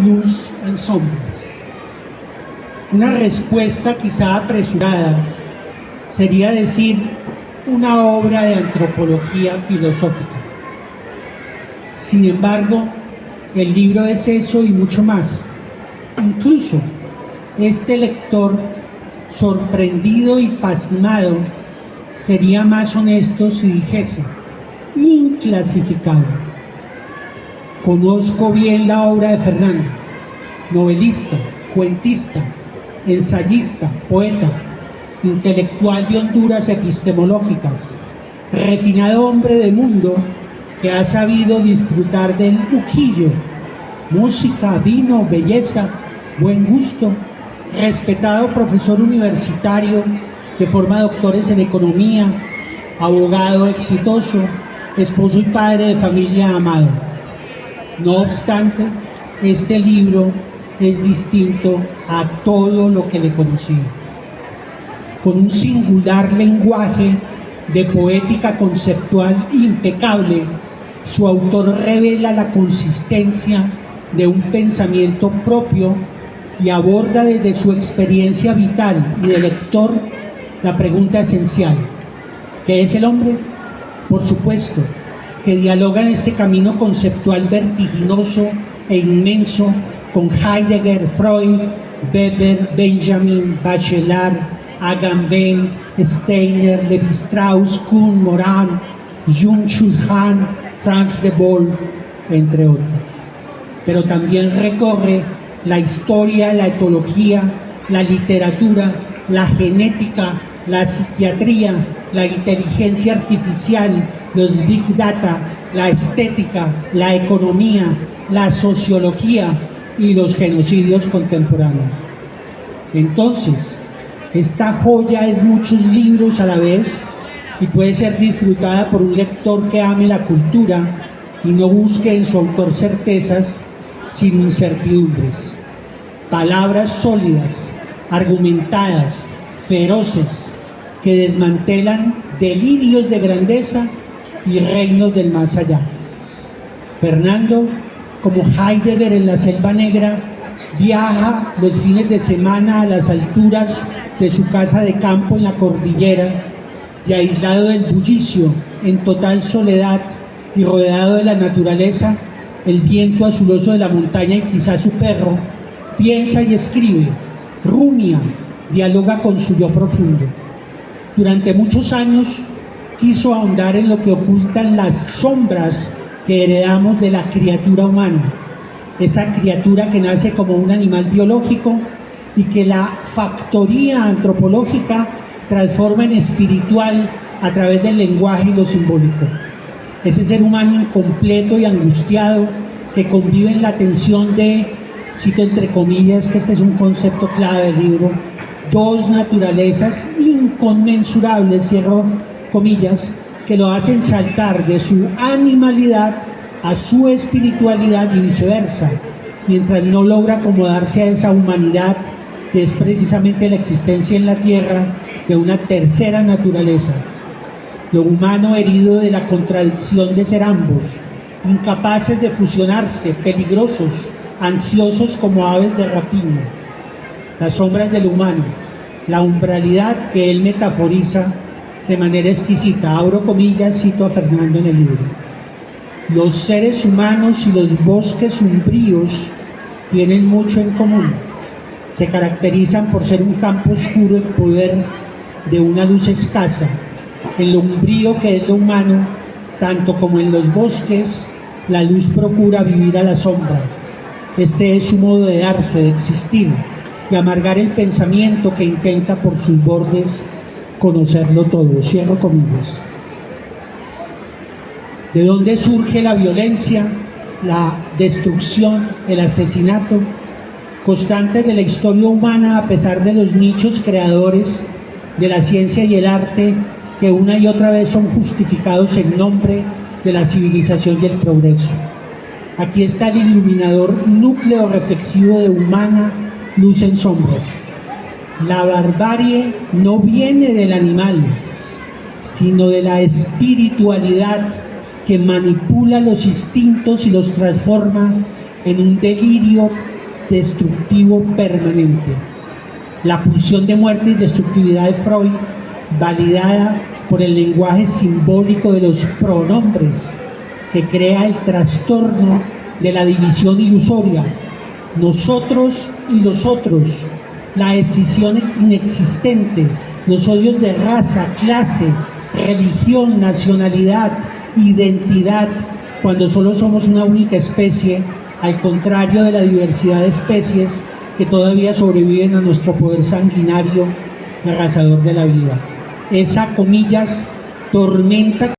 luz en sombras. Una respuesta quizá apresurada sería decir una obra de antropología filosófica. Sin embargo, el libro es eso y mucho más. Incluso este lector, sorprendido y pasmado, sería más honesto si dijese inclasificable. Conozco bien la obra de Fernando, novelista, cuentista, ensayista, poeta, intelectual de honduras epistemológicas, refinado hombre de mundo que ha sabido disfrutar del luquillo, música, vino, belleza, buen gusto, respetado profesor universitario que forma doctores en economía, abogado exitoso, esposo y padre de familia amado. No obstante, este libro es distinto a todo lo que le conocía. Con un singular lenguaje de poética conceptual impecable, su autor revela la consistencia de un pensamiento propio y aborda desde su experiencia vital y de lector la pregunta esencial: ¿qué es el hombre? Por supuesto, que dialoga en este camino conceptual vertiginoso e inmenso con Heidegger, Freud, Weber, Benjamin, Bachelard, Agamben, Steiner, Levi-Strauss, Kuhn, Morin, Byung-Chul Han, Franz de Waal, entre otros. Pero también recorre la historia, la etología, la literatura, la genética, la psiquiatría, la inteligencia artificial, los big data, la estética, la economía, la sociología y los genocidios contemporáneos. Entonces, esta joya es muchos libros a la vez y puede ser disfrutada por un lector que ame la cultura y no busque en su autor certezas sino incertidumbres. Palabras sólidas, argumentadas, feroces, que desmantelan delirios de grandeza y reinos del más allá. Fernando, como Heidegger en la Selva Negra, viaja los fines de semana a las alturas de su casa de campo en la cordillera y, aislado del bullicio, en total soledad y rodeado de la naturaleza, el viento azuloso de la montaña y quizá su perro, piensa y escribe, rumia, dialoga con su yo profundo. Durante muchos años quiso ahondar en lo que ocultan las sombras que heredamos de la criatura humana, esa criatura que nace como un animal biológico y que la factoría antropológica transforma en espiritual a través del lenguaje y lo simbólico. Ese ser humano incompleto y angustiado que convive en la tensión de, cito entre comillas, que este es un concepto clave del libro, dos naturalezas inconmensurables, cierro comillas, que lo hacen saltar de su animalidad a su espiritualidad y viceversa, mientras no logra acomodarse a esa humanidad que es precisamente la existencia en la tierra de una tercera naturaleza, lo humano herido de la contradicción de ser ambos, incapaces de fusionarse, peligrosos, ansiosos como aves de rapiña. Las sombras del humano, la umbralidad que él metaforiza de manera exquisita. Abro comillas, cito a Fernando en el libro. Los seres humanos y los bosques umbríos tienen mucho en común. Se caracterizan por ser un campo oscuro en poder de una luz escasa. En lo umbrío que es lo humano, tanto como en los bosques, la luz procura vivir a la sombra. Este es su modo de darse, de existir, y amargar el pensamiento que intenta por sus bordes conocerlo todo. Cierro comillas. ¿De dónde surge la violencia, la destrucción, el asesinato? Constantes de la historia humana a pesar de los nichos creadores de la ciencia y el arte que una y otra vez son justificados en nombre de la civilización y el progreso. Aquí está el iluminador núcleo reflexivo de humana luz en sombras. La barbarie no viene del animal, sino de la espiritualidad que manipula los instintos y los transforma en un delirio destructivo permanente. La pulsión de muerte y destructividad de Freud, validada por el lenguaje simbólico de los pronombres, que crea el trastorno de la división ilusoria, nosotros y los otros, la escisión inexistente, los odios de raza, clase, religión, nacionalidad, identidad, cuando solo somos una única especie, al contrario de la diversidad de especies que todavía sobreviven a nuestro poder sanguinario arrasador de la vida. Esa, comillas, tormenta